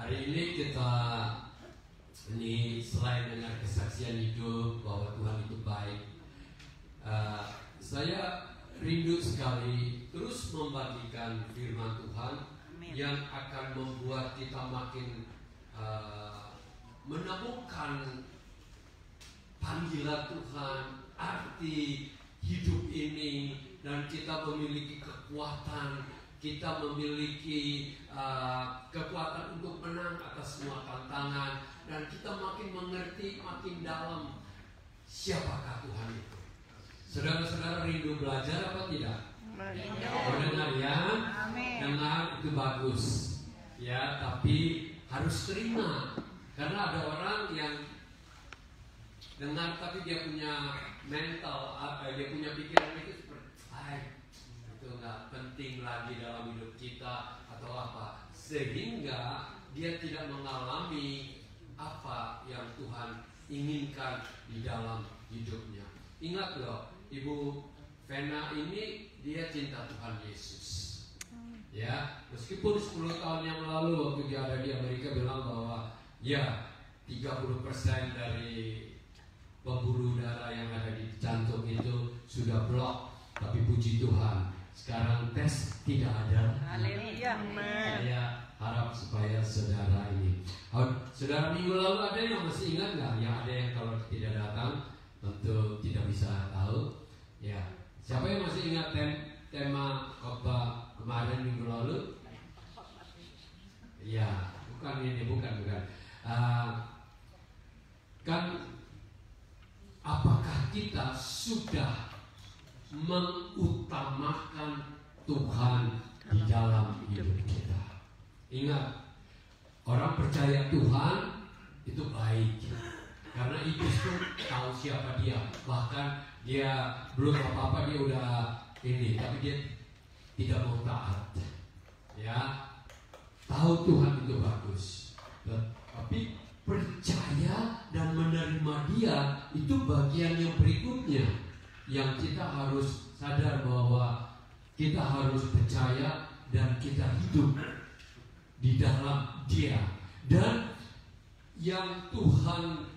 Hari ini selain dengar kesaksian hidup bahwa Tuhan itu baik, saya rindu sekali terus membagikan firman Tuhan. Amin. Yang akan membuat kita makin menemukan panggilan Tuhan, arti hidup ini, dan kita memiliki kekuatan. Kita memiliki kekuatan untuk menang atas semua tantangan, dan kita makin mengerti makin dalam siapakah Tuhan itu. Saudara-saudara rindu belajar apa tidak? Dengar ya, dengar itu bagus ya, tapi harus terima, karena ada orang yang dengar tapi dia punya mental dia punya pikiran itu seperti itu nggak penting lagi dalam hidup kita atau apa, sehingga dia tidak mengalami apa yang Tuhan inginkan di dalam hidupnya. Ingat loh, Ibu Vena ini dia cinta Tuhan Yesus. Ya, meskipun 10 tahun yang lalu waktu dia ada di Amerika bilang bahwa ya 30% dari pembuluh darah yang ada di jantung itu sudah blok, tapi puji Tuhan sekarang tes tidak ada. Haleluya. Saya harap supaya saudara ini, saudara minggu lalu ada yang masih ingat nggak? Ya ada yang kalau tidak datang tentu tidak bisa tahu. Ya, siapa yang masih ingat tema khotbah kemarin minggu lalu? Ya, bukan. Kan apakah kita sudah mengutamakan Tuhan di dalam hidup kita? Ingat, orang percaya Tuhan itu baik, karena iblis pun tahu siapa dia. Bahkan dia belum apa-apa dia udah ini, tapi dia tidak mau taat. Ya, tahu Tuhan itu bagus, tapi percaya dan menerima dia itu bagian yang berikutnya, yang kita harus sadar bahwa kita harus percaya dan kita hidup di dalam dia. Dan yang Tuhan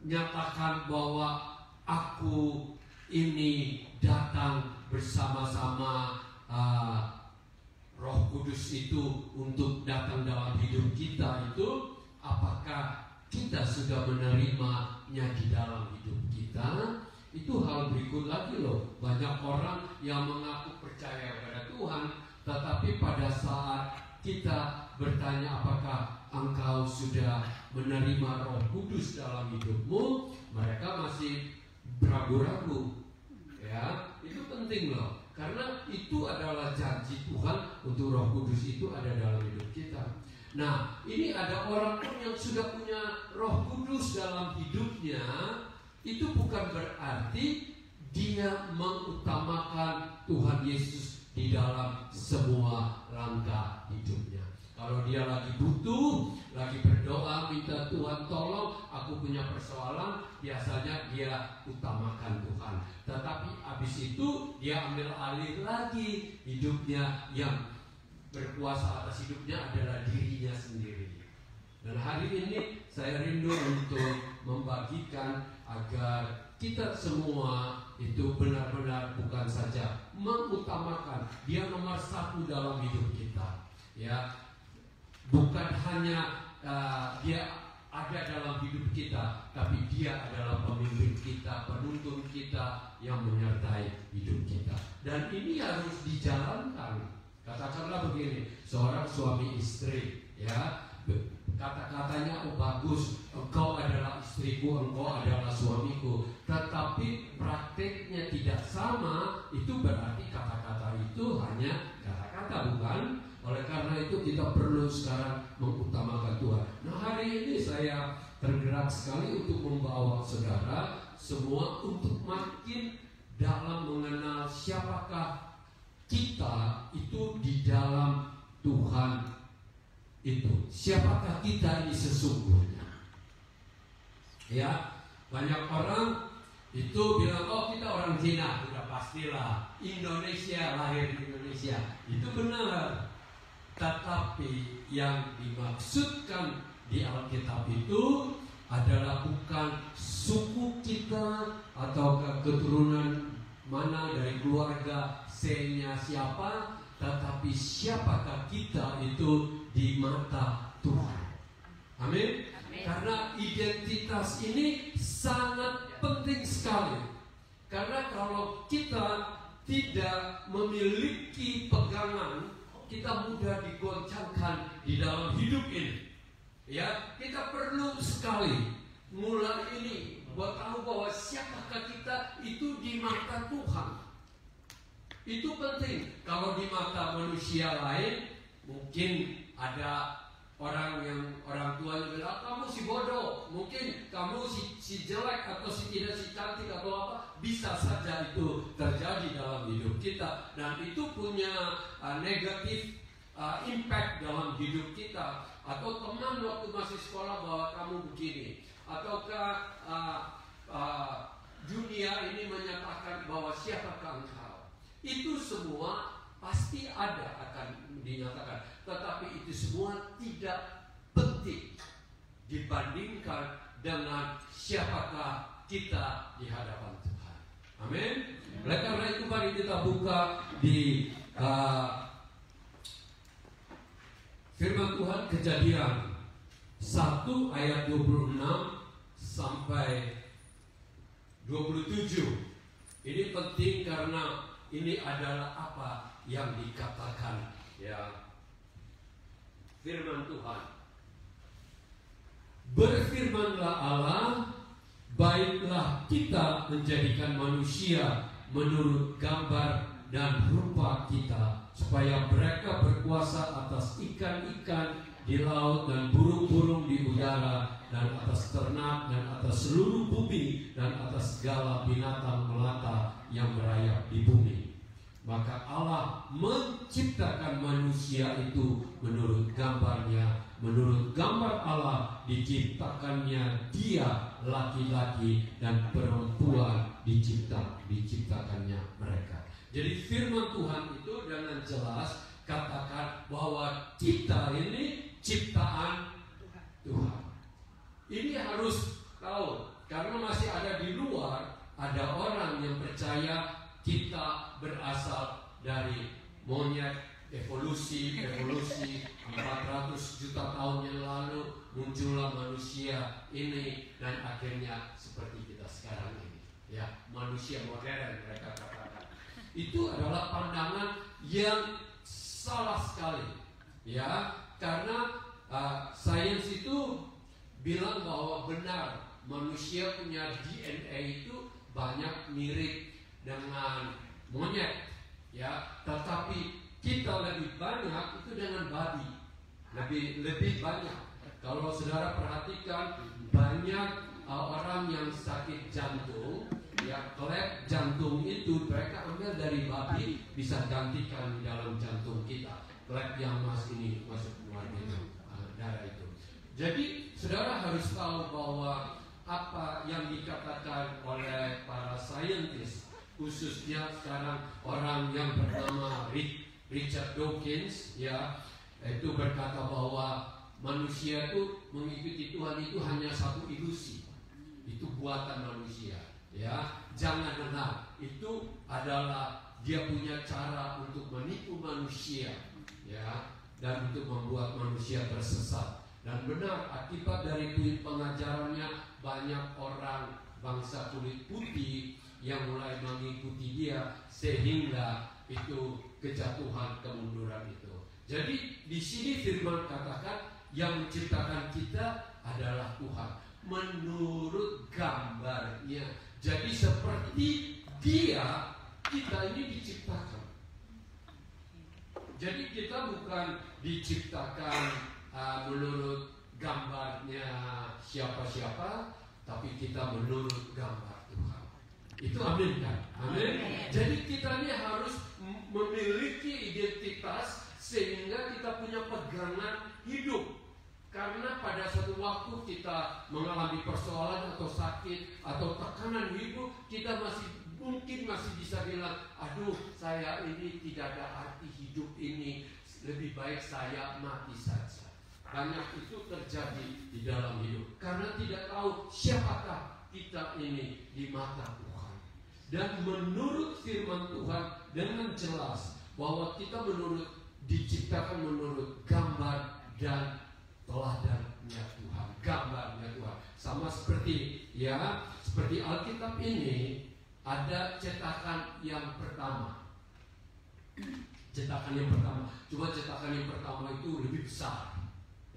nyatakan bahwa aku ini datang bersama-sama Roh Kudus itu untuk datang dalam hidup kita itu, apakah kita sudah menerimanya di dalam hidup kita? Itu hal berikut lagi loh. Banyak orang yang mengaku percaya kepada Tuhan, tetapi pada saat kita bertanya apakah engkau sudah menerima Roh Kudus dalam hidupmu, mereka masih ragu-ragu. Ya, itu penting loh, karena itu adalah janji Tuhan untuk Roh Kudus itu ada dalam hidup kita. Nah, ini ada orang pun yang sudah punya Roh Kudus dalam hidupnya, itu bukan berarti dia mengutamakan Tuhan Yesus di dalam semua langkah hidupnya. Kalau dia lagi butuh, lagi berdoa minta Tuhan tolong, aku punya persoalan, biasanya dia utamakan Tuhan. Tetapi habis itu dia ambil alih lagi hidupnya, yang berkuasa atas hidupnya adalah dirinya sendiri. Dan hari ini saya rindu untuk membagikan agar kita semua itu benar-benar bukan saja mengutamakan dia nomor satu dalam hidup kita, ya. Bukan hanya dia ada dalam hidup kita, tapi dia adalah pemimpin kita, penuntun kita, yang menyertai hidup kita. Dan ini harus dijalankan. Katakanlah begini, seorang suami istri, ya, kata-katanya oh bagus, engkau adalah istriku, engkau adalah suamiku, tetapi prakteknya tidak sama, itu berarti kata-kata itu hanya kata-kata, bukan? Oleh karena itu kita perlu sekarang mengutamakan Tuhan. Nah, hari ini saya tergerak sekali untuk membawa saudara semua untuk makin dalam mengenal siapakah kita itu di dalam Tuhan itu. Siapakah kita ini sesungguhnya? Ya, banyak orang itu bilang, oh kita orang Cina, sudah pastilah Indonesia, lahir di Indonesia. Itu benar. Tetapi yang dimaksudkan di Alkitab itu adalah bukan suku kita atau keturunan mana dari keluarga C-nya siapa, tetapi siapakah kita itu di mata Tuhan. Amin. Karena identitas ini sangat penting sekali. Karena kalau kita tidak memiliki pegangan, kita mudah digoncangkan di dalam hidup ini. Ya, kita perlu sekali mulai ini buat tahu bahwa siapakah kita itu di mata Tuhan. Itu penting. Kalau di mata manusia lain, mungkin ada orang tuanya bilang, kamu si bodoh, mungkin kamu si jelek atau si tidak si cantik atau apa, bisa saja itu terjadi dalam hidup kita, dan itu punya negatif impact dalam hidup kita. Atau teman waktu masih sekolah bahwa kamu begini, ataukah dunia ini menyatakan bahwa siapakah engkau. Itu semua pasti ada akan dinyatakan, tetapi itu semua tidak penting dibandingkan dengan siapakah kita di hadapan Tuhan. Amin. Oleh karena itu mari kita buka di firman Tuhan Kejadian 1 ayat 26 sampai 27. Ini penting karena ini adalah apa yang dikatakan, ya, firman Tuhan. Berfirmanlah Allah, baiklah kita menjadikan manusia menurut gambar dan rupa kita, supaya mereka berkuasa atas ikan-ikan di laut dan burung-burung di udara, dan atas ternak dan atas seluruh bumi, dan atas segala binatang melata yang merayap di bumi. Maka Allah menciptakan manusia itu menurut gambarnya, menurut gambar Allah diciptakannya dia, laki-laki dan perempuan diciptakannya mereka. Jadi firman Tuhan itu dengan jelas katakan bahwa kita ini ciptaan Tuhan. Ini harus tahu, karena masih ada di luar, ada orang yang percaya kita berasal dari monyet, evolusi 400 juta tahun yang lalu muncullah manusia ini, dan akhirnya seperti kita sekarang ini, ya, manusia modern mereka katakan. Itu adalah pandangan yang salah sekali, ya, karena sains itu bilang bahwa benar manusia punya DNA itu banyak mirip dengan monyet, ya, tetapi kita lebih banyak itu dengan babi, lebih banyak. Kalau saudara perhatikan, banyak orang yang sakit jantung, ya, klep jantung itu mereka ambil dari babi, bisa gantikan di dalam jantung kita. Klep yang masuk keluar itu, darah itu. Jadi saudara harus tahu bahwa apa yang dikatakan oleh para saintis, khususnya sekarang orang yang bernama Richard Dawkins, ya, itu berkata bahwa manusia itu mengikuti Tuhan itu hanya satu ilusi, itu buatan manusia, ya, jangan benar. Itu adalah dia punya cara untuk menipu manusia, ya, dan untuk membuat manusia tersesat. Dan benar, akibat dari pengajarannya banyak orang bangsa kulit putih yang mulai mengikuti dia, sehingga itu kejatuhan, kemunduran itu. Jadi di sini firman katakan yang menciptakan kita adalah Tuhan menurut gambarnya. Jadi seperti dia, kita ini diciptakan. Jadi kita bukan diciptakan menurut gambarnya siapa-siapa, tapi kita menurut gambar Tuhan. Itu amin kan? Amin. Jadi kita ini harus memiliki identitas sehingga kita punya pegangan hidup. Karena pada suatu waktu kita mengalami persoalan atau sakit atau tekanan hidup, kita mungkin masih bisa bilang, aduh, saya ini tidak ada arti hidup ini. lebih baik saya mati saja. Banyak itu terjadi di dalam hidup karena tidak tahu siapakah kita ini di mata Tuhan. Dan menurut firman Tuhan dengan jelas bahwa kita diciptakan menurut gambar dan teladannya Tuhan, gambarnya Tuhan. Sama seperti seperti Alkitab ini ada cetakan yang pertama. Cetakan yang pertama, cuma cetakan yang pertama itu lebih besar,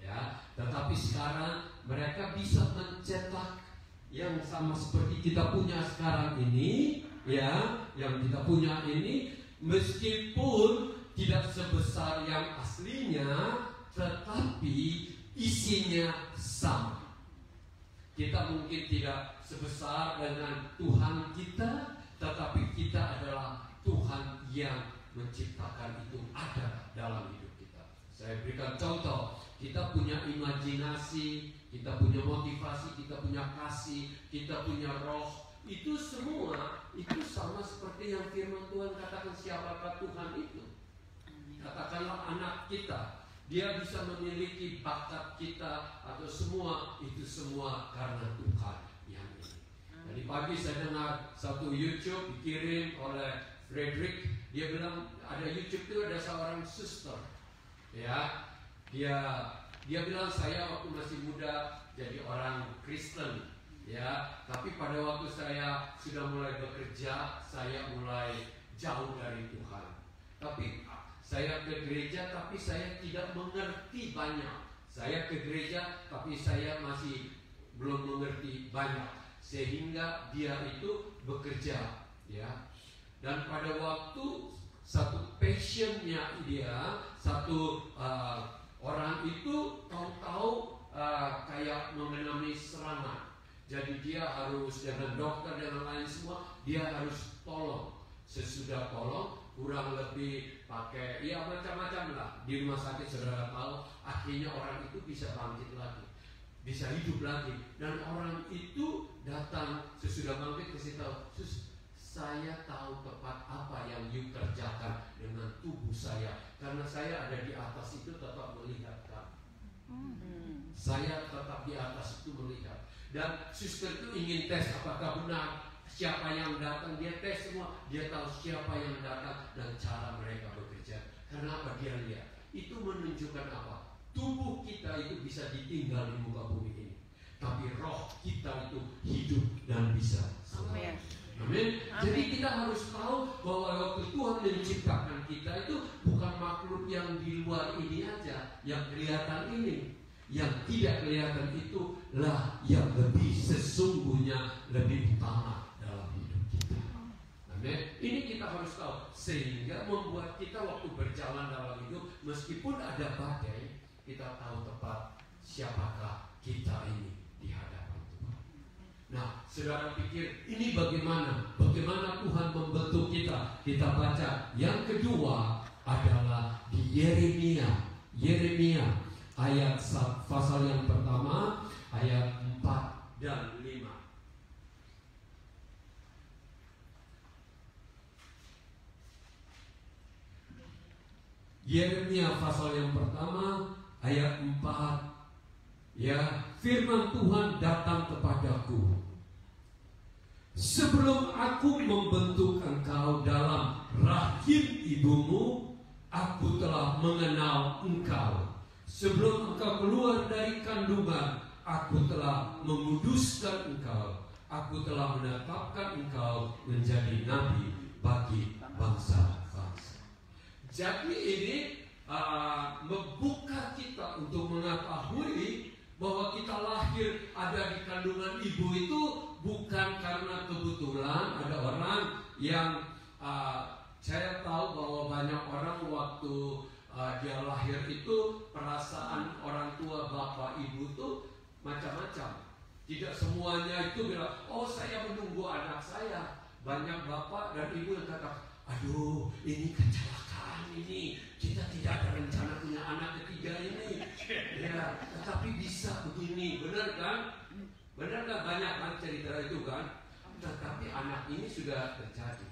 ya. Tetapi sekarang mereka bisa mencetak yang sama seperti kita punya sekarang ini, ya, yang kita punya ini, meskipun tidak sebesar yang aslinya, tetapi isinya sama. Kita mungkin tidak sebesar dengan Tuhan kita, tetapi kita adalah Tuhan yang menciptakan itu ada dalam hidup kita. Saya berikan contoh, kita punya imajinasi, kita punya motivasi, kita punya kasih, kita punya roh. Itu semua, itu sama seperti yang firman Tuhan katakan, siapakah Tuhan itu. Katakanlah anak kita, dia bisa memiliki bakat kita atau semua, itu semua karena Tuhan yang ini. Tadi pagi saya dengar satu YouTube dikirim oleh Frederick. Dia bilang ada YouTube itu ada seorang suster, ya. Dia bilang, saya waktu masih muda jadi orang Kristen, ya. Tapi pada waktu saya sudah mulai bekerja, saya mulai jauh dari Tuhan. Tapi saya ke gereja, tapi saya tidak mengerti banyak. Saya ke gereja, tapi saya masih belum mengerti banyak. Sehingga dia itu bekerja, ya. Dan pada waktu satu passionnya dia, satu orang itu tahu-tahu kayak mengalami serangan. Jadi dia harus dengan dokter dan lain semua, dia harus tolong. Sesudah tolong, kurang lebih pakai ya macam-macam lah di rumah sakit, saudara tahu. Akhirnya orang itu bisa bangkit lagi, bisa hidup lagi. Dan orang itu datang sesudah bangkit, kasih tahu, Sus, saya tahu tepat apa yang you kerjakan dengan tubuh saya, karena saya ada di atas itu tetap melihat kamu. Saya tetap di atas itu melihat. Dan suster itu ingin tes apakah benar, siapa yang datang, dia tes semua, dia tahu siapa yang datang dan cara mereka bekerja. Karena apa? Dia lihat. Itu menunjukkan apa? Tubuh kita itu bisa ditinggal di muka bumi ini, tapi roh kita itu hidup dan bisa selamat. Amin. Jadi kita harus tahu bahwa waktu Tuhan menciptakan kita itu bukan makhluk yang di luar ini aja, yang kelihatan ini. Yang tidak kelihatan itulah yang lebih sesungguhnya lebih utama dalam hidup kita. Amin. Ini kita harus tahu, sehingga membuat kita waktu berjalan dalam hidup, meskipun ada badai, kita tahu tepat siapakah kita ini di hadapan Tuhan. Nah, saudara pikir ini bagaimana? Bagaimana Tuhan membentuk kita? Kita baca yang kedua adalah di Yeremia ayat pasal yang pertama ayat 4 dan 5. Yeremia pasal yang pertama ayat 4. Ya, firman Tuhan datang kepadaku. Sebelum aku membentuk engkau dalam rahim ibumu, aku telah mengenal engkau. Sebelum engkau keluar dari kandungan, aku telah menguduskan engkau. Aku telah menetapkan engkau menjadi nabi bagi bangsa-bangsa. Jadi ini membuka kita untuk mengetahui bahwa kita lahir ada di kandungan ibu itu bukan karena kebetulan. Ada orang yang saya tahu bahwa banyak orang waktu dia lahir itu perasaan orang tua bapak ibu itu macam-macam. Tidak semuanya itu bilang, oh saya menunggu anak saya. Banyak bapak dan ibu yang kata, aduh ini kecelakaan ini, kita tidak ada rencana punya anak ketiga ini. Ya, tetapi bisa begini, benar kan? Benar kan, banyak kan cerita itu kan? Tetapi anak ini sudah terjadi.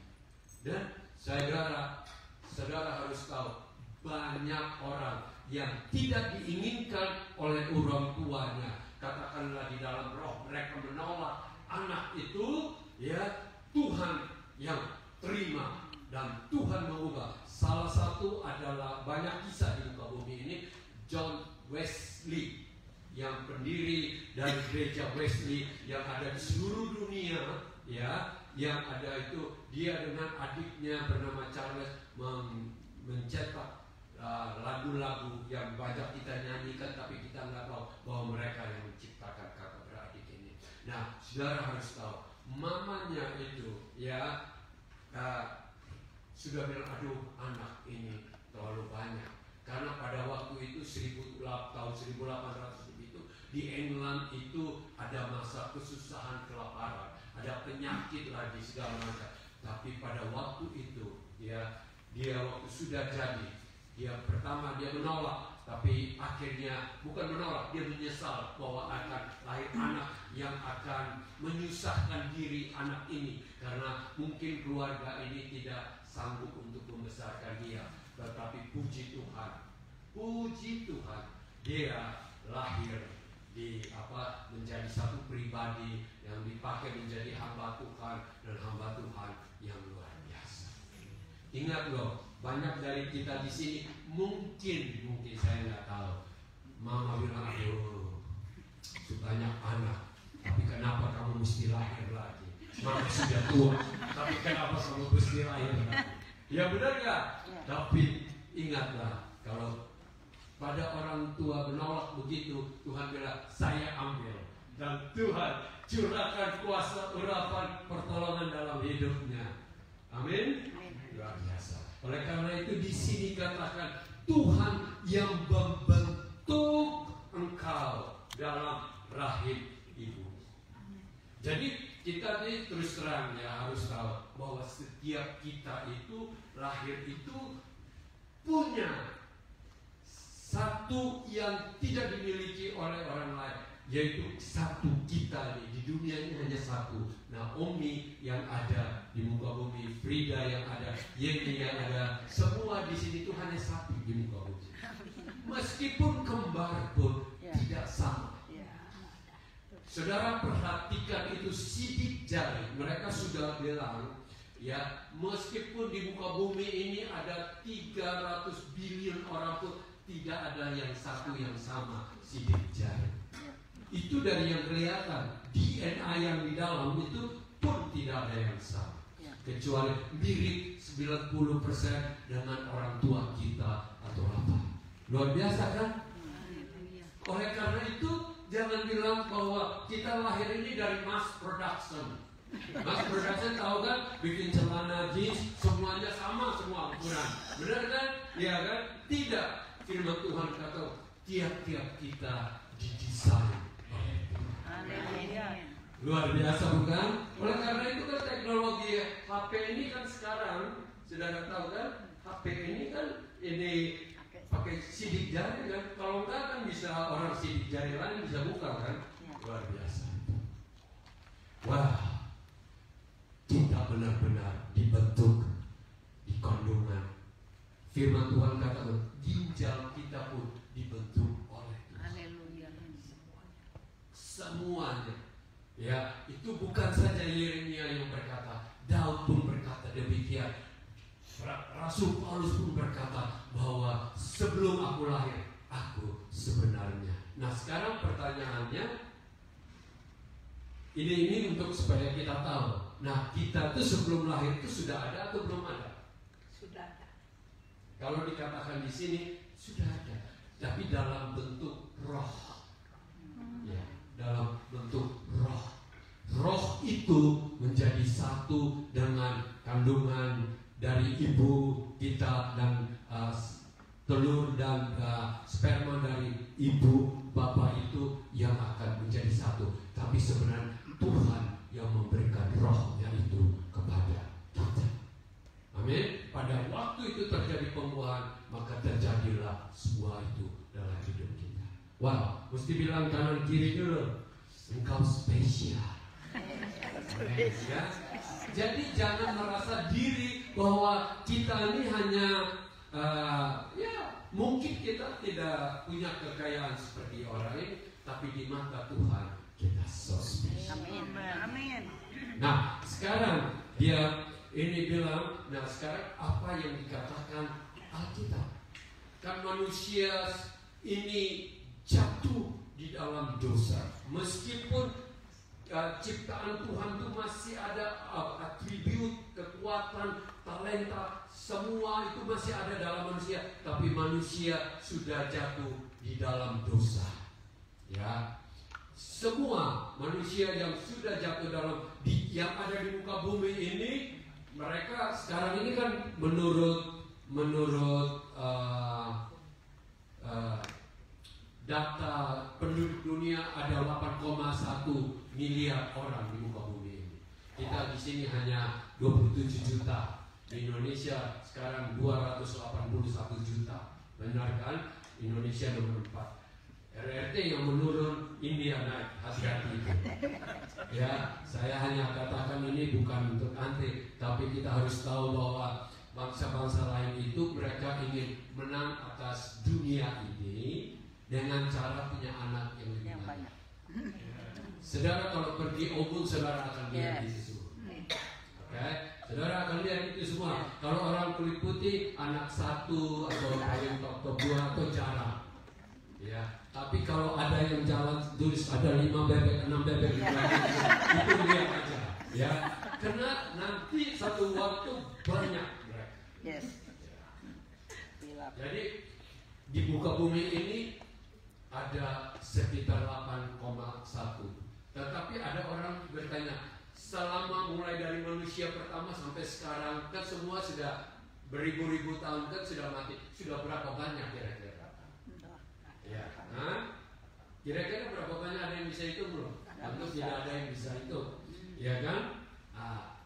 Dan saya berharap saudara harus tahu, banyak orang yang tidak diinginkan oleh orang tuanya. Katakanlah di dalam roh mereka menolak anak itu, ya Tuhan yang terima dan Tuhan mengubah. Salah satu adalah banyak kisah di muka bumi ini, John Wesley yang pendiri dari gereja Wesley yang ada di seluruh dunia, ya, yang ada itu dia dengan adiknya bernama Charles mencetak lagu-lagu yang banyak kita nyanyikan, tapi kita nggak tahu bahwa mereka yang menciptakan kakak beradik ini. Nah, saudara harus tahu, mamanya itu ya sudah bilang, aduh anak ini terlalu banyak. Karena pada waktu itu tahun 1800 itu di England itu ada masa kesusahan, kelaparan, ada penyakit lagi segala macam. Tapi pada waktu itu ya dia waktu sudah jadi, dia pertama dia menolak, tapi akhirnya bukan menolak, dia menyesal bahwa akan lahir anak yang akan menyusahkan diri anak ini, karena mungkin keluarga ini tidak sanggup untuk membesarkan dia. Tetapi puji Tuhan, dia lahir menjadi satu pribadi yang dipakai menjadi hamba Tuhan, dan hamba Tuhan yang luar biasa. Ingat loh, banyak dari kita di sini mungkin saya nggak tahu. Mama bilang, aduh, banyak anak, tapi kenapa kamu mesti lahir lagi? Mama sudah tua, tapi kenapa kamu mesti lahir lagi? Ya benar nggak? Tapi ingatlah, kalau pada orang tua menolak begitu, Tuhan bilang, saya ambil. Dan Tuhan curahkan kuasa urapan pertolongan dalam hidupnya. Amin. Luar biasa. Oleh karena itu di sini katakan, Tuhan yang membentuk engkau dalam rahim ibu. Jadi kita ini terus terang ya harus tahu bahwa setiap kita itu lahir itu punya satu yang tidak dimiliki oleh orang lain, yaitu satu kita di dunia ini hanya satu. Naomi yang ada di muka bumi, Frida yang ada, Yeni yang ada, semua di sini itu hanya satu di muka bumi. Meskipun kembar pun tidak sama. Saudara perhatikan itu sidik jari. Mereka sudah bilang, ya meskipun di muka bumi ini ada 300 billion orang pun tidak ada yang satu yang sama sidik jari. Itu dari yang kelihatan. DNA yang di dalam itu pun tidak ada yang sama, kecuali mirip 90% dengan orang tua kita atau apa. Luar biasa kan? Oleh karena itu jangan bilang bahwa kita lahir ini dari mass production. Mass production tahu kan? Bikin celana jeans semuanya sama, semua ukuran. Benar kan? Ya kan? Tidak. Firman Tuhan kata tiap-tiap kita didesain oleh Tuhan. Luar biasa bukan? Oleh karena itu kan teknologi HP ini kan sekarang saudara tahu kan? HP ini kan ini pakai sidik jari kan? Kalau enggak kan bisa orang sidik jari lain bisa buka kan? Luar biasa. Wah, kita benar-benar dibentuk di kandungan. Firman Tuhan katakan ginjal kita pun dibentuk oleh Tuhan. Semuanya. Ya, itu bukan saja Yeremia yang berkata, Daud pun berkata demikian. Rasul Paulus pun berkata bahwa sebelum aku lahir, aku sebenarnya. Nah, sekarang pertanyaannya, ini untuk supaya kita tahu. Nah, kita tuh sebelum lahir itu sudah ada atau belum ada? Sudah ada. Kalau dikatakan di sini sudah ada, tapi dalam bentuk roh, ya, dalam bentuk roh. Roh itu menjadi satu dengan kandungan dari ibu kita dan telur dan sperma dari ibu bapak itu yang akan menjadi satu. Tapi sebenarnya Tuhan yang memberikan rohnya itu kepada kita. Amin. Pada waktu itu terjadi pembuahan, maka terjadilah semua itu dalam hidup kita. Wow, mesti bilang kanan kiri dulu, engkau spesial. Ya. Jadi jangan merasa diri bahwa kita ini hanya ya mungkin kita tidak punya kekayaan seperti orang ini, tapi di mata Tuhan kita so spesial. Amin. Nah, sekarang dia ini bilang, nah sekarang apa yang dikatakan Alkitab? Kan manusia ini jatuh di dalam dosa. Meskipun ciptaan Tuhan itu masih ada atribut, kekuatan, talenta, semua itu masih ada dalam manusia, tapi manusia sudah jatuh di dalam dosa. Ya, semua manusia yang sudah jatuh yang ada di muka bumi ini, mereka sekarang ini kan menurut data penduduk dunia ada 8,1 miliar orang di muka bumi ini. Kita di sini hanya 27 juta. Di Indonesia sekarang 281 juta. Benar kan? Indonesia nomor 4. RRT yang menurun, India naik, hati-hati itu. Ya, saya hanya katakan ini bukan untuk anti, tapi kita harus tahu bahwa bangsa-bangsa lain itu mereka ingin menang atas dunia ini dengan cara punya anak yang lebih banyak. Saudara kalau pergi Obung, saudara akan lihat itu semua. Okay? Saudara akan lihat itu semua. Kalau orang kulit putih, anak 1 atau paling atau 2 atau jarang. Ya, tapi kalau ada yang jalan tulis ada 5 bebek, 6 bebek di belakang, itu lihat aja. Ya, karena nanti satu waktu banyak mereka. Yes. Jadi di muka bumi ini ada sekitar 8,1. Tetapi ada orang bertanya, selama mulai dari manusia pertama sampai sekarang kan semua sudah beribu-ribu tahun kan sudah mati, sudah berapa banyak kira-kira? Ya, kira-kira berapa banyak ada yang bisa hitung belum? Tentu tidak ada yang bisa hitung, ya kan?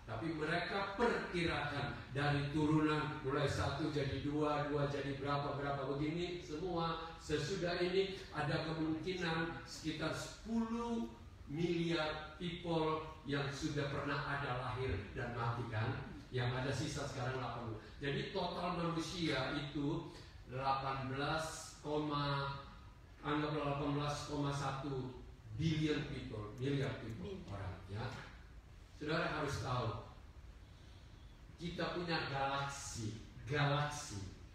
Tapi mereka perkirakan dari turunan mulai 1 jadi 2 jadi berapa begini semua. Sesudah ini ada kemungkinan sekitar 10 miliar people yang sudah pernah ada lahir dan mati kan? Yang ada sisa sekarang 80. Jadi total manusia itu 18,1 billion people, miliar people orang ya. Saudara harus tahu kita punya galaksi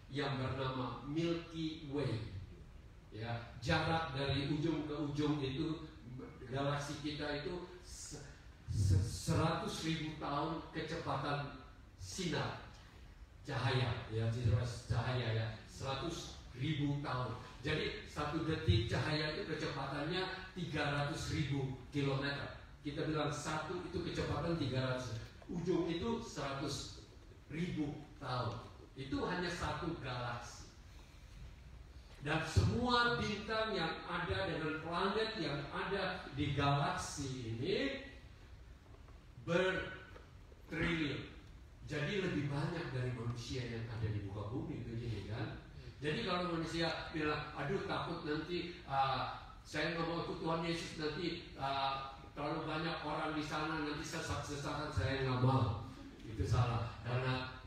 yang bernama Milky Way. Ya, jarak dari ujung ke ujung itu galaksi kita itu 100.000 tahun kecepatan sinar cahaya ya, cahaya ya 100.000 tahun. Jadi 1 detik cahaya itu kecepatannya 300.000 kilometer. Kita bilang 1 itu kecepatan 300, ujung itu 100.000 tahun. Itu hanya 1 galaksi. Dan semua bintang yang ada dengan planet yang ada di galaksi ini bertriliun. Jadi lebih banyak dari manusia yang ada di muka bumi itu ini kan. Jadi kalau manusia bilang, aduh takut nanti saya nggak mau ikut Tuhan Yesus nanti terlalu banyak orang di sana nanti sesak-sesakan, saya nggak mau. Itu salah, karena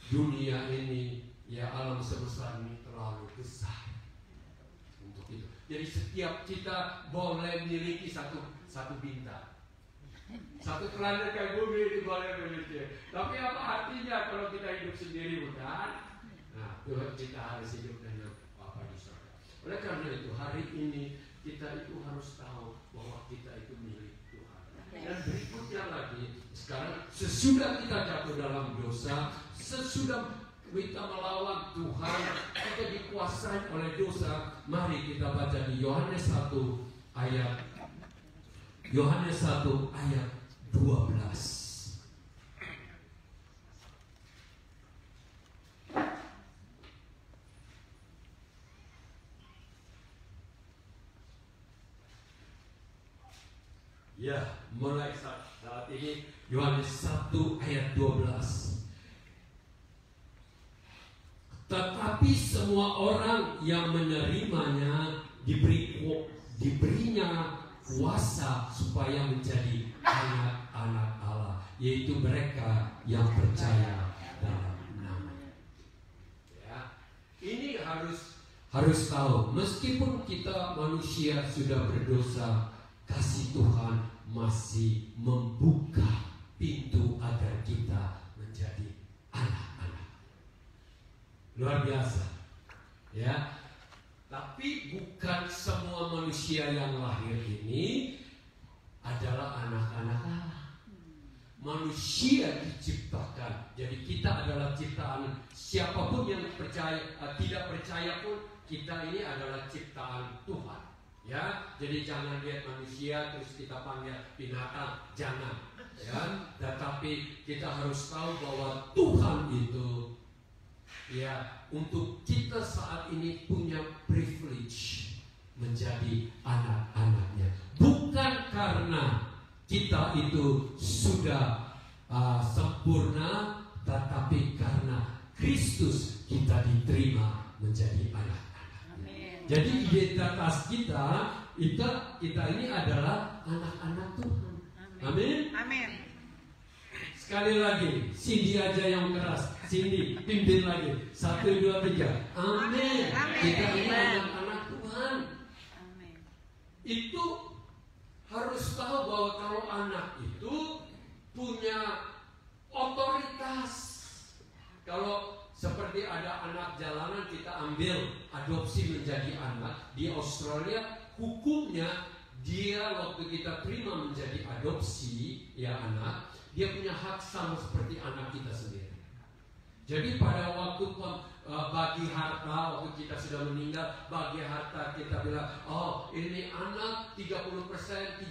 dunia ini ya alam semesta ini terlalu besar untuk itu. Jadi setiap kita boleh memiliki satu bintang, satu planet kayak bumi ini boleh memiliki. Tapi apa artinya kalau kita hidup sendiri, bukan? Nah, Tuhan kita harus hidup dengan Bapa di surga. Oleh karena itu hari ini kita itu harus tahu bahwa kita itu milik Tuhan. Dan berikutnya lagi, sekarang sesudah kita jatuh dalam dosa, sesudah kita melawan Tuhan, kita dikuasai oleh dosa. Mari kita baca di Yohanes 1 ayat 12. Ya, mulai saat ini Yohanes 1 ayat 12. Tetapi semua orang yang menerimanya diberinya kuasa supaya menjadi anak-anak Allah, yaitu mereka yang percaya dalam nama-Nya. Ya, harus tahu, meskipun kita manusia sudah berdosa, kasih Tuhan masih membuka pintu agar kita menjadi anak-anak. Luar biasa, ya. Tapi bukan semua manusia yang lahir ini adalah anak-anak Allah. Manusia diciptakan, jadi kita adalah ciptaan. Siapapun yang percaya, tidak percaya pun, kita ini adalah ciptaan Tuhan. Ya, jadi jangan lihat manusia terus kita panggil binatang, jangan. Ya, tetapi kita harus tahu bahwa Tuhan itu, ya, untuk kita saat ini punya privilege menjadi anak-anaknya. Bukan karena kita itu sudah sempurna, tetapi karena Kristus kita diterima menjadi anak-anak. Jadi identitas kita ini adalah anak-anak Tuhan. Amin. Amin. Sekali lagi, Cindy aja yang keras. Cindy, pimpin lagi. 1, 2, 3. Amin. Kita ini anak-anak Tuhan. Amin. Itu harus tahu bahwa kalau anak itu punya otoritas. Kalau seperti ada anak jalanan kita ambil adopsi menjadi anak di Australia, hukumnya dia waktu kita terima menjadi adopsi ya anak, dia punya hak sama seperti anak kita sendiri. Jadi pada waktu bagi harta, waktu kita sudah meninggal, bagi harta kita bilang, oh ini anak 30%, 30,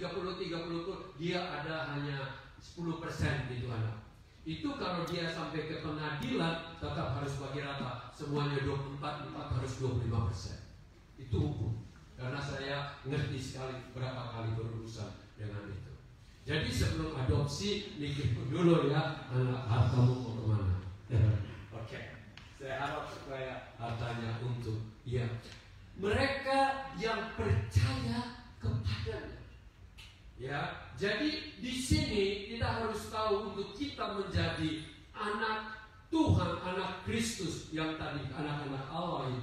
dia ada hanya 10% gitu anak. Itu kalau dia sampai ke pengadilan tetap harus bagi rata, semuanya 24 harus 25%. Itu hukum. Karena saya ngerti sekali berapa kali berurusan dengan itu. Jadi sebelum adopsi mikir dulu ya, anak hartamu mau kemana. Oke. Saya harap supaya hartanya untuk ya mereka yang percaya kepadanya. Ya, jadi di sini kita harus tahu untuk kita menjadi anak Tuhan, anak Kristus yang tadi anak-anak Allah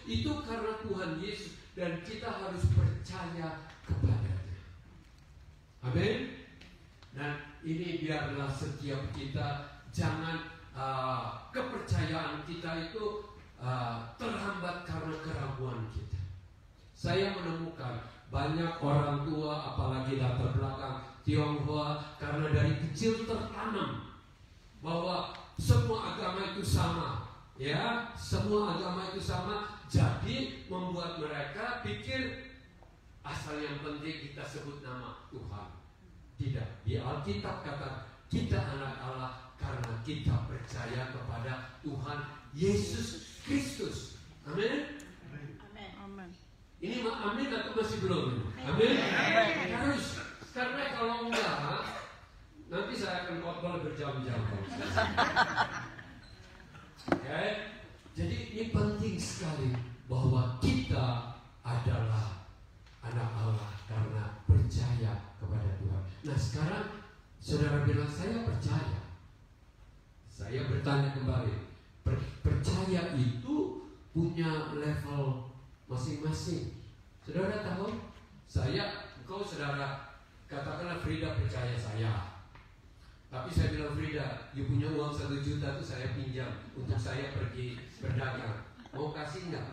itu karena Tuhan Yesus dan kita harus percaya kepadanya. Amin. Dan ini biarlah setiap kita jangan kepercayaan kita itu terhambat karena keraguan kita. Saya menemukan banyak orang tua, apalagi latar belakang Tionghoa, karena dari kecil tertanam bahwa semua agama itu sama, ya, semua agama itu sama, jadi membuat mereka pikir asal yang penting kita sebut nama Tuhan. Tidak, di Alkitab kata kita anak Allah karena kita percaya kepada Tuhan Yesus Kristus. Amin. Ini amin atau masih belum? Amin. Harus, karena kalau enggak nanti saya akan khotbah berjam-jam. Okay? Jadi ini penting sekali bahwa kita adalah anak Allah karena percaya kepada Tuhan. Nah sekarang saudara bilang saya percaya. Saya bertanya kembali, percaya itu punya level masing-masing. Saudara tahu? Engkau saudara katakanlah Frida percaya saya. Tapi saya bilang Frida, you punya uang 1 juta itu saya pinjam untuk saya pergi berdagang. Mau kasih enggak?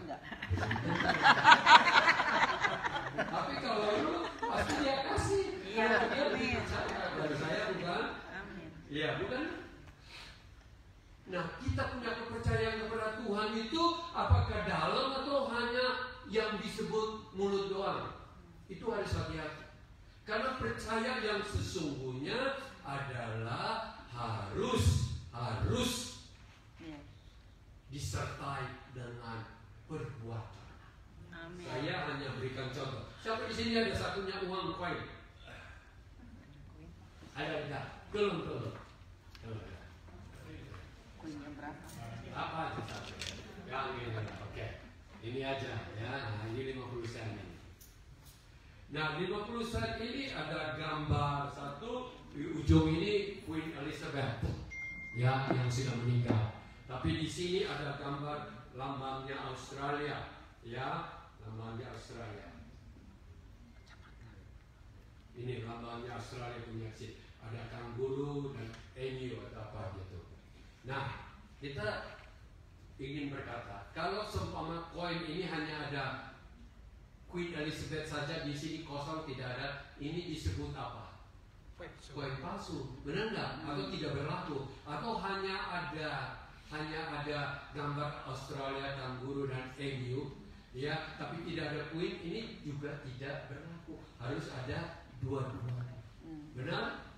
Tapi kalau lu pasti dia kasih. Dia percaya dari saya bukan? Iya, bukan? Nah, kita punya kepercayaan kepada Tuhan itu apakah dalam atau hanya yang disebut mulut doang? Itu harus hati-hati. Karena percaya yang sesungguhnya adalah harus disertai dengan perbuatan. Amin. Saya hanya berikan contoh. Siapa di sini ada satunya uang koin? Ada enggak? Belum. Apa aja satu? Yang ini, oke. Ini aja ya. Nah, ini 50 sen ini. Nah, 50 sen ini ada gambar satu di ujung ini Queen Elizabeth ya yang sudah meninggal. Tapi di sini ada gambar lambangnya Australia. Ya, lambangnya Australia. Ini lambangnya Australia punya sih. Ada kanguru dan emu atau apa gitu. Nah, kita ingin berkata, kalau seumpama koin ini hanya ada Queen Elizabeth saja, di sini kosong tidak ada, ini disebut apa? Koin palsu, benar nggak? Atau tidak berlaku? Atau hanya ada gambar Australia, kanguru dan emu, ya, tapi tidak ada Queen, ini juga tidak berlaku. Harus ada dua-duanya, benar?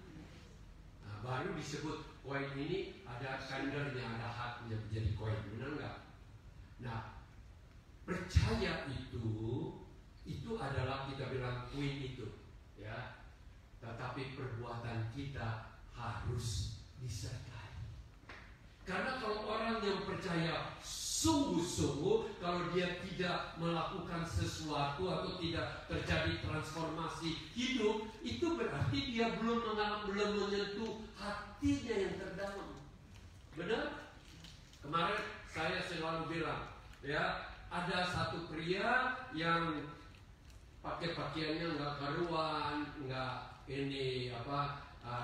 Nah, baru disebut koin ini ada tendernya, ada haknya menjadi koin, benar nggak? Nah, percaya itu adalah kita bilang Queen itu, ya. Tetapi perbuatan kita harus disertai. Karena kalau orang yang percaya sungguh-sungguh, kalau dia tidak melakukan sesuatu atau tidak terjadi transformasi hidup, itu berarti dia belum menyentuh hatinya yang terdalam. Benar? Kemarin saya selalu bilang, ya, ada satu pria yang pakai pakaiannya nggak karuan,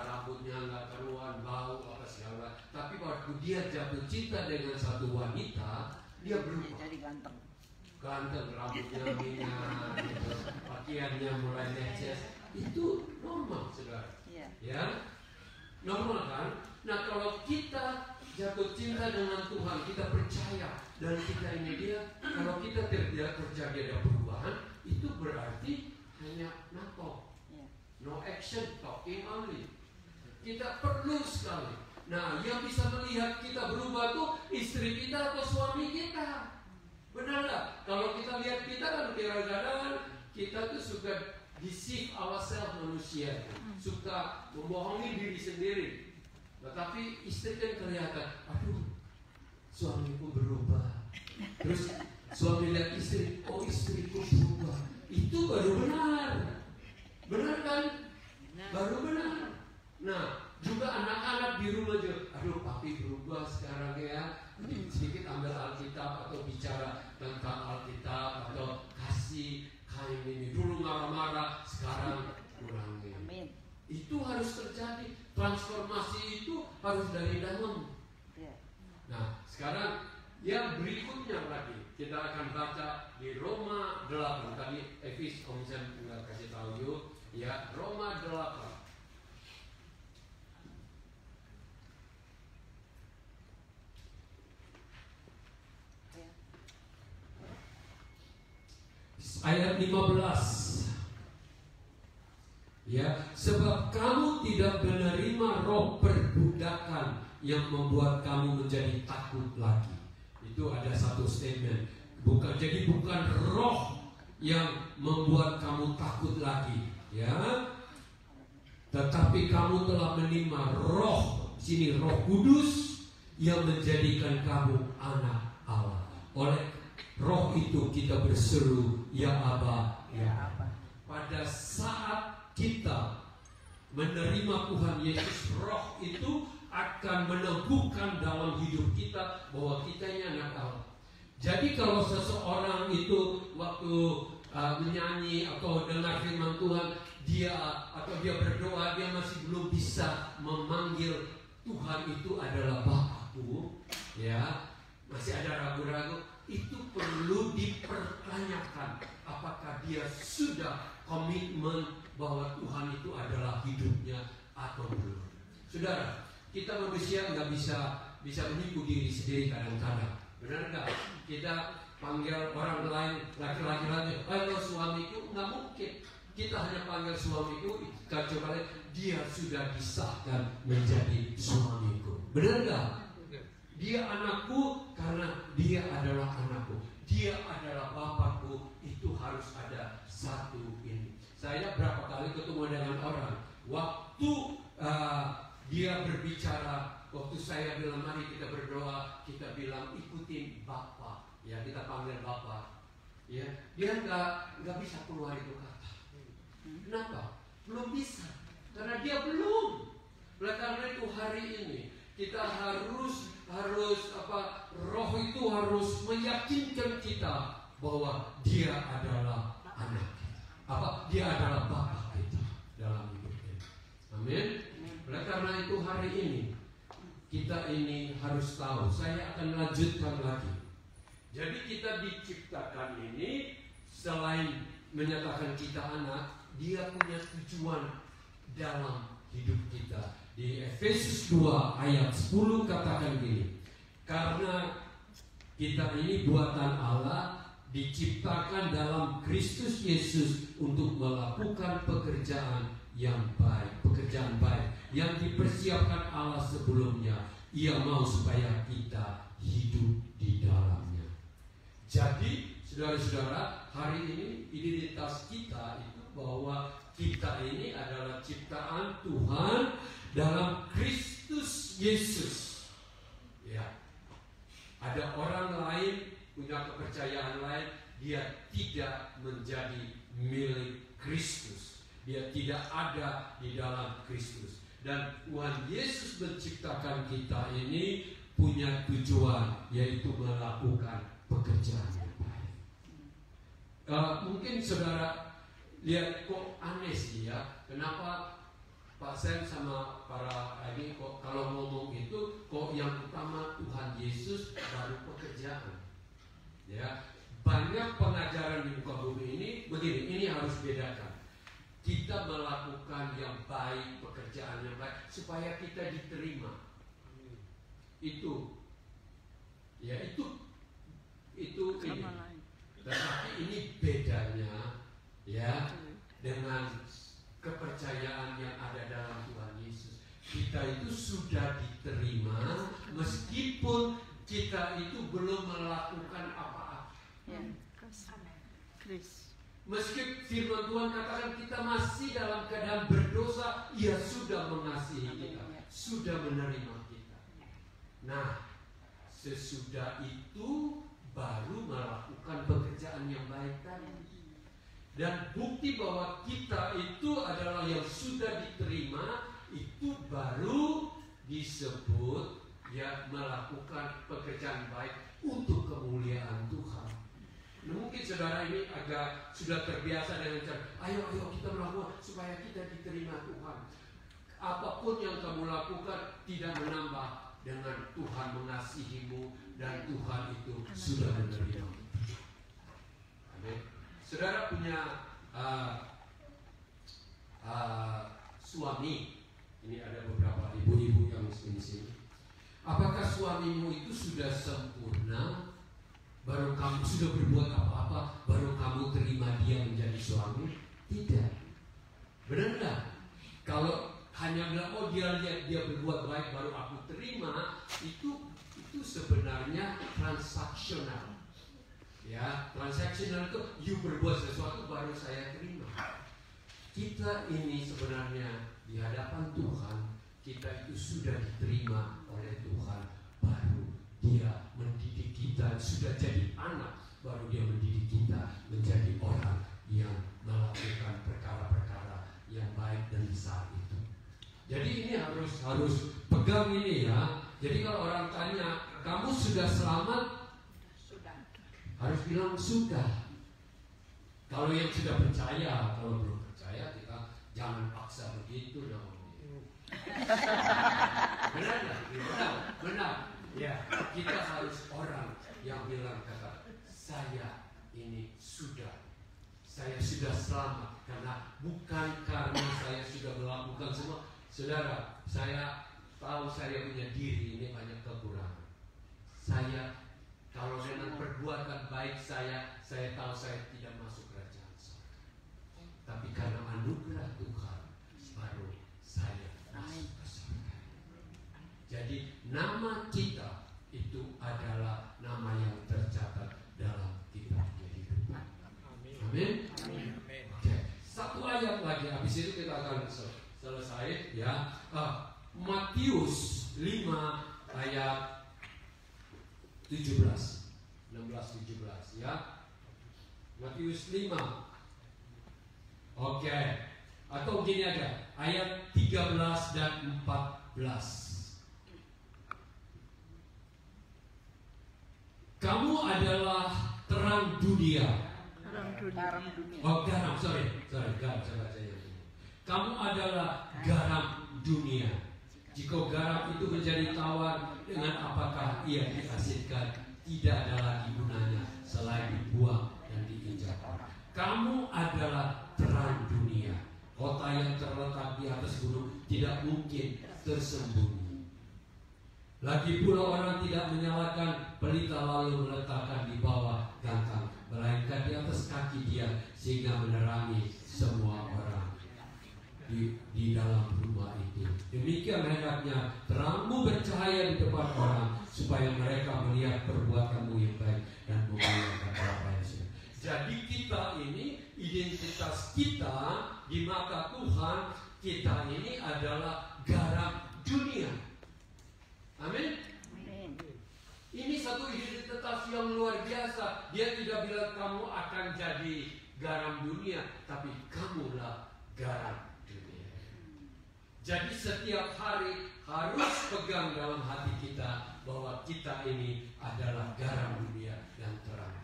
rambutnya nggak karuan, bau apa segala. Tapi waktu dia jatuh cinta dengan satu wanita, dia berubah. Jadi ganteng. Ganteng, rambutnya minyak, gitu. Pakaiannya mulai neces. Itu normal, saudara. Ya, normal kan? Nah, kalau kita jatuh cinta dengan Tuhan, kita percaya dan kita ini dia, kalau kita tidak terjadi ada perubahan, itu berarti hanya nato, no action, talking only. Kita perlu sekali. Nah, yang bisa melihat kita berubah tuh istri kita atau suami kita. Benar nggak? Kalau kita lihat kita kan kadang-kadang kita tuh suka deceive ourselves, manusia suka membohongi diri sendiri. Tetapi istri kan kelihatan, aduh, suamiku berubah. Terus suami lihat istri, oh istriku berubah. Itu baru benar. Benar kan? Baru benar. Nah, juga anak-anak di rumah juga, aduh papi berubah sekarang ya. Sedikit ambil Alkitab atau bicara tentang Alkitab atau kasih kain ini. Dulu marah-marah, sekarang kurangi. Amin. Itu harus terjadi. Transformasi itu harus dari dalam. Nah, sekarang yang berikutnya lagi kita akan baca di Roma 8. Tadi Efes Om Sam tinggal kasih tahu yuk, ya, Roma 8. Ayat 15. Ya, sebab kamu tidak menerima roh perbudakan yang membuat kamu menjadi takut lagi. Itu ada satu statement. Jadi bukan roh yang membuat kamu takut lagi, ya. Tetapi kamu telah menerima roh, sini Roh Kudus yang menjadikan kamu anak Allah. Oleh roh itu kita berseru, ya Aba, ya Aba. Pada saat kita menerima Tuhan Yesus, roh itu akan meneguhkan dalam hidup kita bahwa kita ini anak Allah. Jadi kalau seseorang itu waktu menyanyi atau dengar firman Tuhan, dia berdoa, dia masih belum bisa memanggil Tuhan itu adalah Bapakku, ya, masih ada ragu-ragu, itu perlu dipertanyakan apakah dia sudah komitmen bahwa Tuhan itu adalah hidupnya atau belum. Saudara, kita manusia nggak bisa menipu diri sendiri kadang-kadang, benar nggak? Kita panggil orang lain laki-laki lain, kalau suamiku, nggak mungkin. Kita hanya panggil suamiku, kecuali dia sudah disahkan menjadi suamiku, benar nggak? Dia anakku karena dia adalah anakku, dia adalah bapakku. Itu harus ada satu ini. Saya berapa kali ketemu dengan orang, waktu dia berbicara, waktu saya bilang mari kita berdoa, kita bilang ikutin Bapa, ya, kita panggil Bapa, ya, dia nggak bisa keluar itu kata. Kenapa? Belum bisa, karena dia belum. Oleh karena itu hari ini kita harus roh itu harus meyakinkan kita bahwa Dia adalah anak kita. Dia adalah Bapa kita dalam hidup ini. Amin. Oleh karena itu hari ini kita ini harus tahu. Saya akan lanjutkan lagi. Jadi kita diciptakan ini selain menyatakan kita anak, Dia punya tujuan dalam hidup kita. Di Efesus 2 ayat 10 katakan gini, karena kita ini buatan Allah, diciptakan dalam Kristus Yesus untuk melakukan pekerjaan yang baik, pekerjaan baik yang dipersiapkan Allah sebelumnya. Ia mau supaya kita hidup di dalamnya. Jadi saudara-saudara, hari ini identitas kita itu bahwa kita ini adalah ciptaan Tuhan dalam Kristus Yesus. Ya. Ada orang lain punya kepercayaan lain, dia tidak menjadi milik Kristus. Dia tidak ada di dalam Kristus. Dan Tuhan Yesus menciptakan kita ini punya tujuan, yaitu melakukan pekerjaan yang baik. Mungkin saudara lihat kok aneh sih ya, kenapa Pak Sam sama para ini kok kalau ngomong itu kok yang utama Tuhan Yesus baru pekerjaan. Ya, banyak pengajaran di muka bumi ini begini, ini harus bedakan. Kita melakukan yang baik, pekerjaan yang baik supaya kita diterima. Itu, ya itu ini. Tetapi ini bedanya, ya, dengan kepercayaan yang ada dalam Tuhan Yesus. Kita itu sudah diterima meskipun kita itu belum melakukan apa-apa. Meski firman Tuhan katakan kita masih dalam keadaan berdosa, Ia sudah mengasihi kita, sudah menerima kita. Nah, sesudah itu baru melakukan pekerjaan yang baik tadi. Dan bukti bahwa kita itu adalah yang sudah diterima, itu baru disebut ya melakukan pekerjaan baik untuk kemuliaan Tuhan. Nah, mungkin saudara ini agak sudah terbiasa dengan cara, ayo kita melakukan supaya kita diterima Tuhan. Apapun yang kamu lakukan tidak menambah dengan Tuhan mengasihimu dan Tuhan itu sudah menerima. Amin. Saudara punya suami, ini ada beberapa ibu-ibu yang di sini. Apakah suamimu itu sudah sempurna? Baru kamu sudah berbuat apa-apa, baru kamu terima dia menjadi suami? Tidak. Benar nggak? Kalau hanya bilang, oh dia lihat dia berbuat baik baru aku terima, itu sebenarnya transaksional. Ya, transaksional itu you berbuat sesuatu baru saya terima. Kita ini sebenarnya di hadapan Tuhan, kita itu sudah diterima oleh Tuhan, baru Dia mendidik kita, sudah jadi anak, baru Dia mendidik kita menjadi orang yang melakukan perkara-perkara yang baik dan besar itu. Jadi ini harus pegang ini ya. Jadi kalau orang tanya, kamu sudah selamat? Sudah. Harus bilang sudah. Kalau yang sudah percaya, kalau belum percaya kita jangan paksa begitu dong. Benar. Ya, kita harus orang yang bilang kata, saya ini saya sudah selamat bukan karena saya sudah melakukan semua. Saudara, saya tahu saya punya diri ini banyak kekurangan. Saya kalau dengan perbuatan baik saya tahu saya tidak masuk kerajaan surga. Tapi karena anugerah Tuhan, baru saya masuk ke surga. Jadi nama kita itu adalah nama yang tercatat dalam kitab kehidupan. Amin. Oke, satu ayat lagi, habis itu kita akan selesai ya. Matius 5 ayat 17 ya. Matius 5. Oke. Atau gini aja, ayat 13 dan 14. Kamu adalah terang dunia. Garam dunia. Oh, garam, sorry, garam, saya baca yang ini. Kamu adalah garam dunia. Jika garam itu menjadi tawar, dengan apakah ia diasinkan? Tidak ada lagi gunanya selain dibuang dan diinjak. Kamu adalah terang dunia. Kota yang terletak di atas gunung tidak mungkin tersembunyi. Lagi pula orang tidak menyalakan pelita lalu meletakkan di bawah gantang, melainkan di atas kaki dia sehingga menerangi semua orang di dalam rumah itu. Demikian hendaknya terangmu bercahaya di depan orang, supaya mereka melihat perbuatanmu yang baik dan memuliakan Bapa yang surga. Jadi kita ini, identitas kita di mata Tuhan, kita ini adalah garam dunia. Amin. Ini satu identitas yang luar biasa. Dia tidak bilang kamu akan jadi garam dunia, tapi kamulah garam dunia. Jadi setiap hari harus pegang dalam hati kita bahwa kita ini adalah garam dunia dan terang.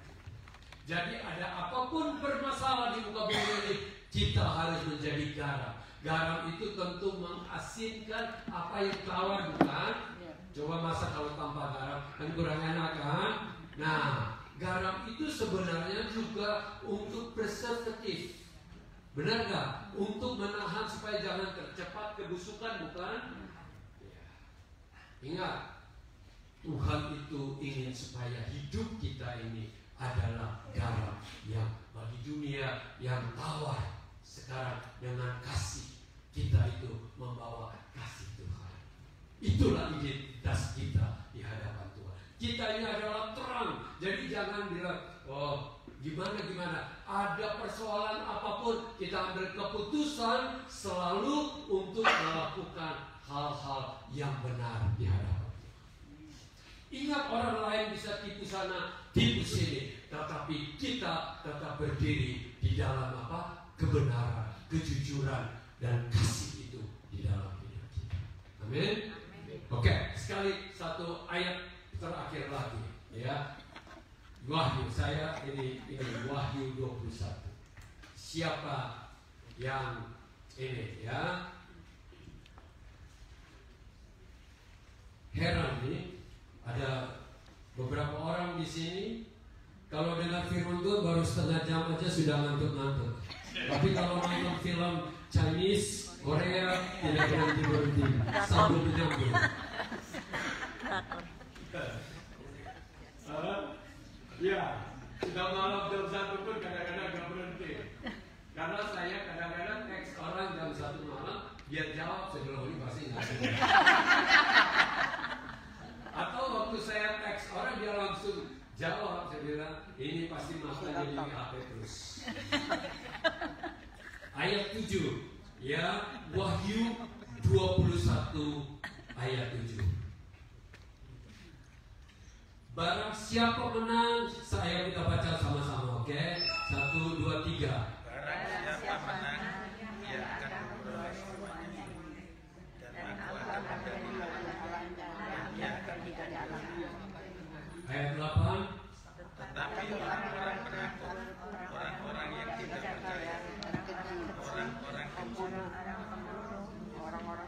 Jadi ada apapun bermasalah di muka bumi ini, kita harus menjadi garam. Garam itu tentu mengasinkan apa yang tawar, bukan? Coba masak kalau tanpa garam kan kurang enak kan? Nah, garam itu sebenarnya juga untuk preservatif. Benar nggak? Untuk menahan supaya jangan tercepat kebusukan, bukan? Ya. Ingat, Tuhan itu ingin supaya hidup kita ini adalah garam yang bagi dunia yang tawar. Sekarang dengan kasih kita itu membawa kasih Tuhan. Itulah identitas kita di hadapan Tuhan. Kita ini adalah terang. Jadi jangan bilang, oh gimana. Ada persoalan apapun, kita ambil keputusan selalu untuk melakukan hal-hal yang benar di hadapan Tuhan. Ingat, orang lain bisa tipu sana, tipu sini, tetapi kita tetap berdiri di dalam apa? Kebenaran, kejujuran, dan kasih itu di dalam hidup kita. Amin. Oke, sekali satu ayat terakhir lagi, ya. Wahyu, saya ini Wahyu 21. Siapa yang ini, ya? Heran nih, ada beberapa orang di sini kalau dengar firman Tuhan baru setengah jam aja sudah ngantuk-ngantuk. Tapi kalau nonton film Chinese, Korea tidak berhenti sambil menyambung. Ya, sudah malam jam 1 pun kadang-kadang gak berhenti. Karena saya kadang-kadang teks orang jam 1 malam, dia jawab sebelum ini pasti nggak. Atau waktu saya teks orang dia langsung jawab, saya bilang ini pasti matanya di HP terus. Ayat 7, ya, Wahyu 21 ayat 7. Barang siapa menang, saya kita baca sama-sama, oke? 1, 2, 3. Barang siapa menang, dia akan memperoleh semuanya, dan aku akan menjadi Allahnya, dan dia akan menjadi Allahnya. Ayat 8. Tetapi orang-orang penakut, orang-orang yang tidak percaya, orang-orang pembunuh, orang-orang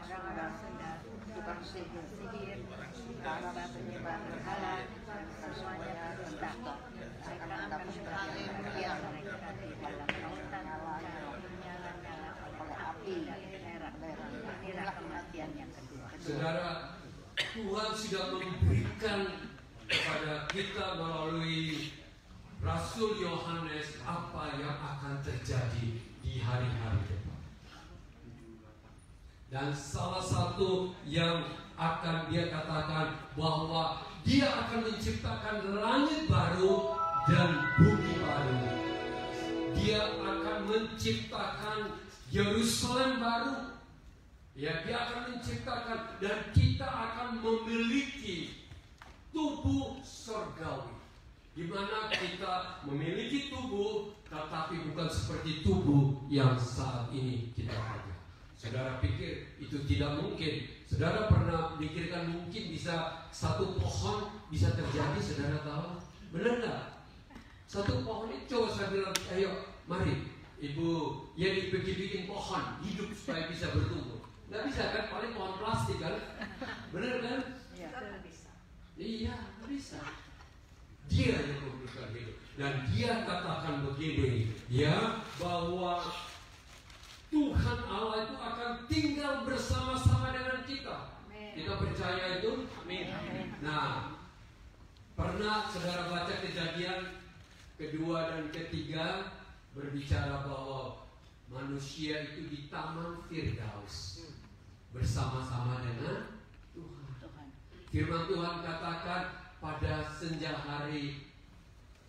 tukang sihir, orang suka penyembah berhala, semuanya terdaftar. Akan mendapat yang di dalam nyala oleh api merah-merah. Inilah kematian yang kedua. Saudara, Tuhan sudah memberikan kepada kita melalui Rasul Yohanes apa yang akan terjadi di hari-hari depan. Dan salah satu yang akan dia katakan bahwa dia akan menciptakan langit baru dan bumi baru. Dia akan menciptakan Yerusalem baru. Ya, dia akan menciptakan dan kita akan memiliki tubuh surgawi, di mana kita memiliki tubuh, tetapi bukan seperti tubuh yang saat ini kita punya. Saudara pikir itu tidak mungkin? Saudara pernah pikirkan mungkin bisa satu pohon bisa terjadi? Saudara tahu? Benar nggak? Satu pohon itu saya bilang, ayo mari ibu Yeni pergi bikin pohon hidup supaya bisa bertumbuh. Nggak bisa kan, paling pohon plastik kan, benar kan? Iya, nggak bisa. Dia yang memberikan hidup. Dan dia katakan begini, ya, bahwa Tuhan Allah itu akan tinggal bersama-sama dengan kita. Kita percaya itu? Amin. Nah, pernah saudara baca Kejadian kedua dan ketiga berbicara bahwa manusia itu di Taman Firdaus bersama-sama dengan Tuhan. Firman Tuhan katakan pada senja hari,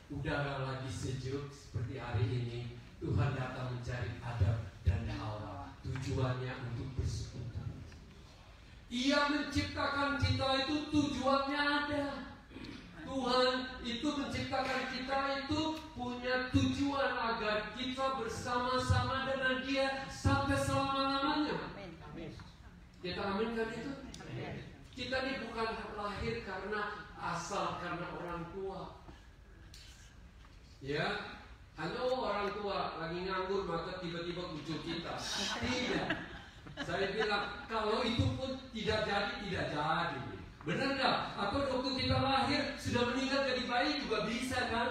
udara lagi sejuk seperti hari ini, Tuhan datang mencari Adam dan Hawa. Tujuannya untuk bersekutu. Ia menciptakan kita itu tujuannya ada. Tuhan itu menciptakan kita itu punya tujuan agar kita bersama-sama dengan Dia sampai selama-lamanya. Kita aminkan itu. Kita ini bukan lahir karena asal karena orang tua. Ya, hanya orang tua lagi nganggur maka tiba-tiba muncul kita. Tidak. Saya bilang kalau itu pun tidak jadi. Benar nggak? Atau waktu kita lahir sudah meninggal jadi bayi juga bisa kan?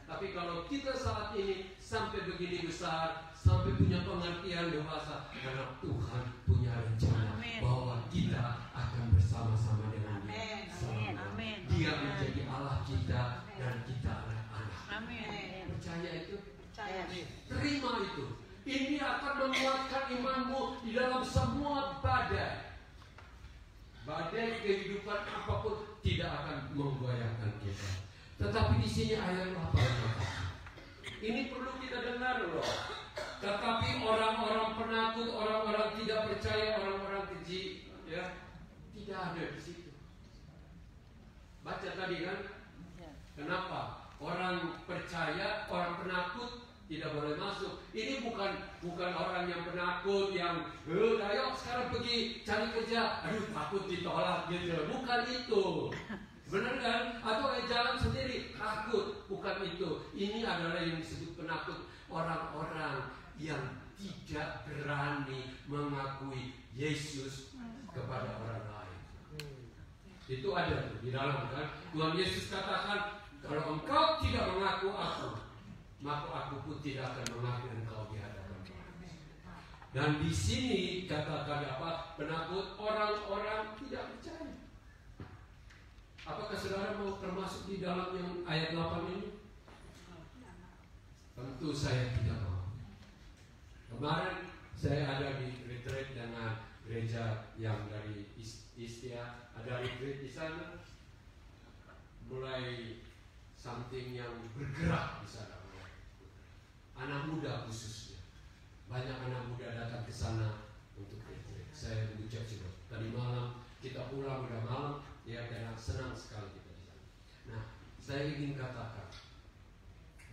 Tapi kalau kita saat ini sampai begini besar, sampai punya pengertian dewasa, karena Tuhan punya rencana bahwa kita akan bersama-sama dengan Dia. Dia menjadi Allah kita dan kita anak-anak. Percaya itu? Terima itu. Ini akan menguatkan imanmu di dalam semua badai. Badai kehidupan apapun tidak akan menggoyahkan kita. Tetapi di sini ayat 8 ini perlu kita dengar loh. Tetapi orang-orang penakut, orang-orang tidak percaya, orang-orang keji, ya, tidak ada di situ. Baca tadi kan? Kenapa? Orang percaya, orang penakut tidak boleh masuk. Ini bukan orang yang penakut yang ayo sekarang pergi cari kerja, aduh takut ditolak gitu. Bukan itu. Benar kan? Atau jalan sendiri takut. Bukan itu. Ini adalah yang disebut penakut. Orang-orang yang tidak berani mengakui Yesus kepada orang lain. Itu ada di dalam kan. Tuhan Yesus katakan, kalau engkau tidak mengaku aku, maka aku pun tidak akan mengaku engkau di hadapan Tuhan. Dan di sini katakan apa? Penakut, orang-orang tidak percaya. Apakah saudara mau termasuk di dalam yang ayat 8 ini? Tentu saya tidak mau. Kemarin saya ada di retreat dengan gereja yang dari Istia, ada retreat di sana. Mulai something yang bergerak di sana. Anak muda khususnya. Banyak anak muda datang ke sana untuk retreat. Saya mengucap juga. Tadi malam kita pulang udah malam, ya, dan senang sekali kita di sana. Nah, saya ingin katakan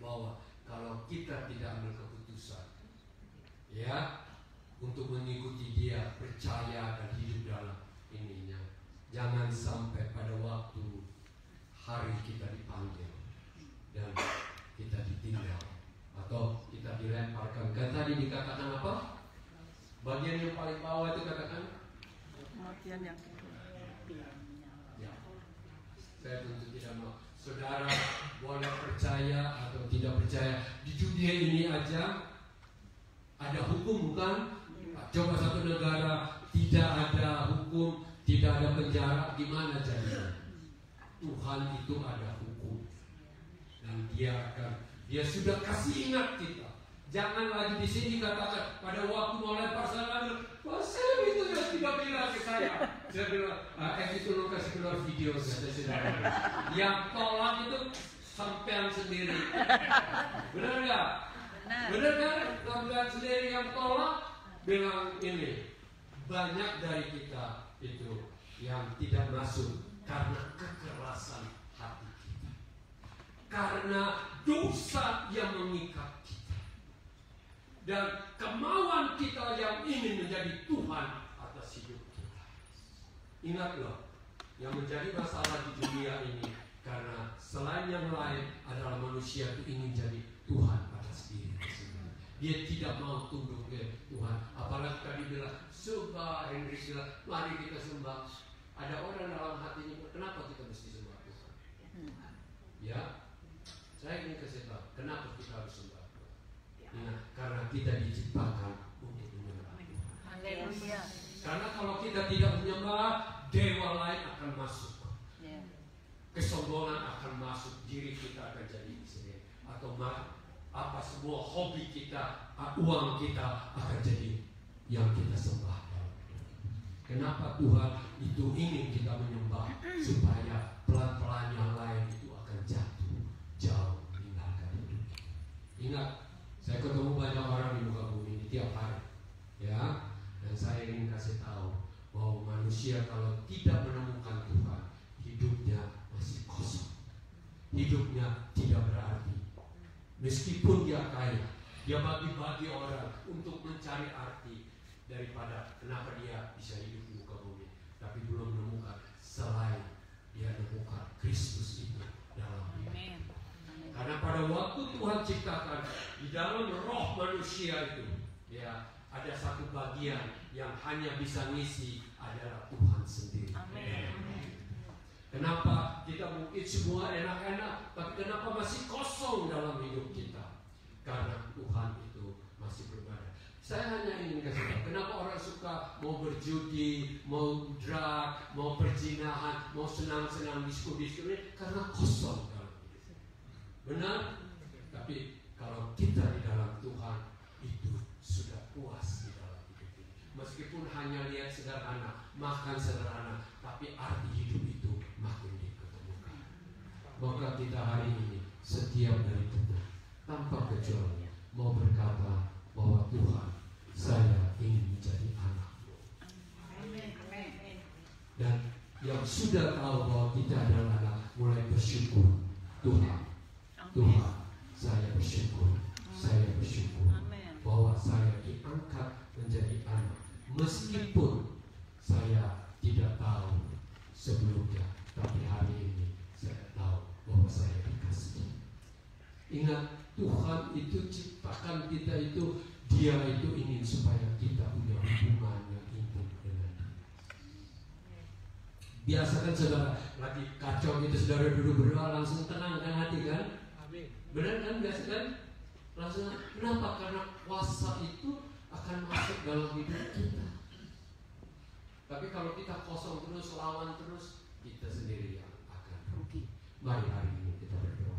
bahwa kalau kita tidak ambil keputusan, ya, untuk mengikuti Dia, percaya dan hidup dalam ininya, jangan sampai pada waktu hari kita dipanggil dan kita ditinggal atau kita dilemparkan. Kan tadi dikatakan apa? Bagian yang paling bawah itu katakan kematian yang kedua. Ya. Saya tentu tidak mau. Saudara boleh percaya atau tidak percaya. Di dunia ini aja ada hukum, bukan? Coba satu negara tidak ada hukum, tidak ada penjara, gimana jadinya? Tuhan itu ada hukum. Dan Dia sudah kasih ingat kita. Jangan lagi di sini katakan pada waktu mau lempar sana, saya itu yang tidak bilang ke saya. Saya bilang, itu lo kasih keluar video saya. Yang tolak itu sampean sendiri. Benar nggak? Benar kan? Sampean sendiri yang tolak bilang ini. Banyak dari kita itu yang tidak masuk karena kekerasan hati kita, karena dosa yang mengikat kita, dan kemauan kita yang ingin menjadi Tuhan atas hidup kita. Ingat loh, yang menjadi masalah di dunia ini Karena selain yang lain adalah manusia itu ingin jadi Tuhan atas diri sendiri. Dia tidak mau tunduk ke Tuhan. Apalagi tadi bilang sembah, Henry bilang mari kita sembah. Ada orang dalam hatinya, kenapa kita mesti sembah Tuhan? Ya, saya ingin kasih tahu kenapa kita harus sembah Tuhan. Ingat, karena kita diciptakan untuk menyembah Tuhan. Haleluya. Karena kalau kita tidak menyembah, dewa lain akan masuk. Kesombongan akan masuk, diri kita akan jadi sendiri. Atau apa semua hobi kita, uang kita akan jadi yang kita sembah. Kenapa Tuhan itu ingin kita menyembah? Supaya pelan-pelan yang lain itu akan jatuh jauh meninggalkan hidup. Ingat, saya ketemu banyak orang di muka bumi ini tiap hari, ya. Dan saya ingin kasih tahu bahwa manusia kalau tidak menemukan Tuhan, hidupnya masih kosong. Hidupnya tidak berarti. Meskipun dia kaya, dia bagi-bagi orang untuk mencari arti daripada kenapa dia bisa hidup di muka bumi, tapi belum menemukan selain dia menemukan Kristus itu dalam hidup. Karena pada waktu Tuhan ciptakan di dalam roh manusia itu, ya ada satu bagian yang hanya bisa ngisi adalah Tuhan sendiri. Kenapa kita mungkin semua enak-enak, tapi kenapa masih kosong dalam hidup kita? Karena Tuhan itu masih berbeda. Saya hanya ingin kasih tahu, kenapa orang suka mau berjudi, mau drug, mau perzinahan, mau senang-senang disko-disko ini? Karena kosong dalam hidup. Benar? Tapi kalau kita di dalam Tuhan, itu sudah puas di dalam hidup ini. Meskipun hanya lihat sederhana, makan sederhana, tapi arti hidup itu makin diketemukan. Maka kita hari ini setiap dari kita tanpa kecuali mau berkata bahwa Tuhan, saya ingin menjadi anak-Mu. Dan yang sudah tahu bahwa kita adalah anak, mulai bersyukur. Tuhan, Tuhan, saya bersyukur. Saya bersyukur bahwa saya diangkat menjadi anak. Meskipun saya tidak tahu sebelumnya, tapi hari ini saya tahu bahwa saya dikasihi. Ingat, Tuhan itu ciptakan kita itu, Dia itu ingin supaya kita punya hubungan yang intim dengan Dia. Biasa kan saudara lagi kacau gitu, saudara duduk berdoa langsung tenangkan hati kan? Benar kan, biasa kan? Langsung, kenapa? Karena kuasa itu akan masuk dalam hidup kita. Tapi kalau kita kosong terus, lawan terus, kita sendiri yang akan rugi. Mari hari ini kita berdoa.